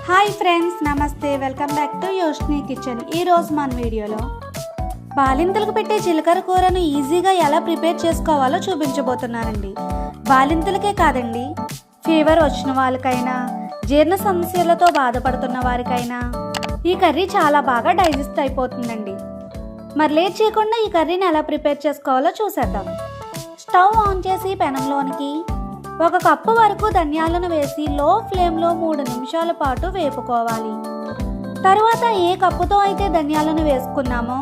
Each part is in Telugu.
హాయ్ ఫ్రెండ్స్, నమస్తే. Welcome back to Yoshni kitchen. ఈరోజు మన వీడియోలో బాలింతలకు పెట్టే జీలకర్ర కూరను ఈజీగా ఎలా ప్రిపేర్ చేసుకోవాలో చూపించబోతున్నానండి. బాలింతలకే కాదండి, ఫీవర్ వచ్చిన వాళ్ళకైనా, జీర్ణ సమస్యలతో బాధపడుతున్న వారికైనా ఈ కర్రీ చాలా బాగా డైజెస్ట్ అయిపోతుందండి. మరి లేట్ చేయకుండా ఈ కర్రీని ఎలా ప్రిపేర్ చేసుకోవాలో చూసేద్దాం. స్టవ్ ఆన్ చేసి పెనంలోనికి 1 కప్పు వరకు ధనియాలను వేసి లో ఫ్లేమ్లో 3 నిమిషాల పాటు వేపుకోవాలి. తరువాత ఏ కప్పుతో అయితే ధనియాలను వేసుకున్నామో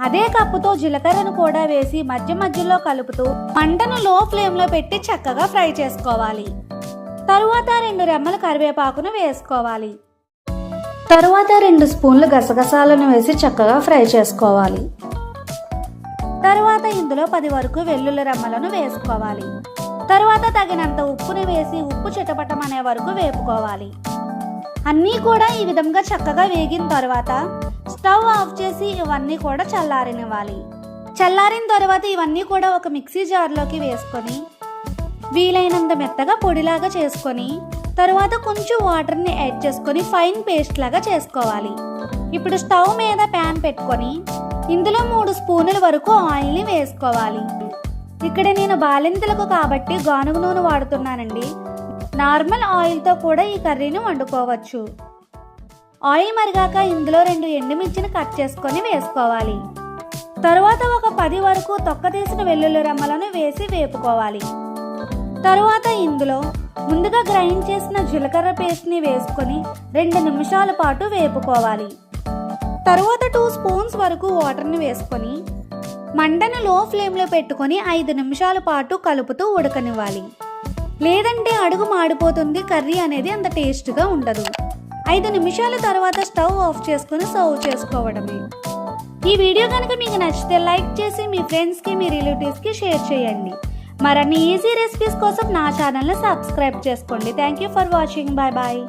అదే కప్పుతో జీలకర్రను కూడా వేసి మధ్య మధ్యలో కలుపుతూ మంటను లో ఫ్లేమ్లో పెట్టి చక్కగా ఫ్రై చేసుకోవాలి. తరువాత 2 రెమ్మల కరివేపాకును వేసుకోవాలి. తరువాత 2 స్పూన్లు గసగసాలను వేసి చక్కగా ఫ్రై చేసుకోవాలి. తరువాత ఇందులో 10 వరకు వెల్లుల్లి రెమ్మలను వేసుకోవాలి. తరువాత తగినంత ఉప్పుని వేసి ఉప్పు చిటపటమనే వరకు వేపుకోవాలి. అన్నీ కూడా ఈ విధంగా చక్కగా వేగిన తర్వాత స్టవ్ ఆఫ్ చేసి ఇవన్నీ కూడా చల్లారనివ్వాలి. చల్లారిన తర్వాత ఇవన్నీ కూడా ఒక మిక్సీ జార్లోకి వేసుకొని వీలైనంత మెత్తగా పొడిలాగా చేసుకొని తరువాత కొంచెం వాటర్ని యాడ్ చేసుకొని ఫైన్ పేస్ట్ లాగా చేసుకోవాలి. ఇప్పుడు స్టవ్ మీద ప్యాన్ పెట్టుకొని ఇందులో 3 స్పూనుల వరకు ఆయిల్ని వేసుకోవాలి. ఇక్కడ నేను బాలింతలకు కాబట్టి గానుగ నూనె వాడుతున్నానండి. నార్మల్ ఆయిల్తో కూడా ఈ కర్రీని వండుకోవచ్చు. ఆయిల్ మరిగాక ఇందులో 2 ఎండుమిర్చిని కట్ చేసుకొని వేసుకోవాలి. తరువాత ఒక 10 వరకు తొక్క తీసిన వెల్లుల్లి రెమ్మలను వేసి వేపుకోవాలి. తరువాత ఇందులో ముందుగా గ్రైండ్ చేసిన జీలకర్ర పేస్ట్ని వేసుకొని 2 నిమిషాల పాటు వేపుకోవాలి. తరువాత 2 స్పూన్స్ వరకు వాటర్ని వేసుకొని మంటను లో ఫ్లేమ్లో పెట్టుకొని 5 నిమిషాల పాటు కలుపుతూ ఉడకనివ్వాలి. లేదంటే అడుగు మాడిపోతుంది, కర్రీ అనేది అంత టేస్ట్గా ఉండదు. 5 నిమిషాల తర్వాత స్టవ్ ఆఫ్ చేసుకొని సర్వ్ చేసుకోవడమే. ఈ వీడియో కనుక మీకు నచ్చితే లైక్ చేసి మీ ఫ్రెండ్స్కి, మీ రిలేటివ్స్కి షేర్ చేయండి. మరిన్ని ఈజీ రెసిపీస్ కోసం నా ఛానల్ని సబ్స్క్రైబ్ చేసుకోండి. Thank you for watching. Bye bye.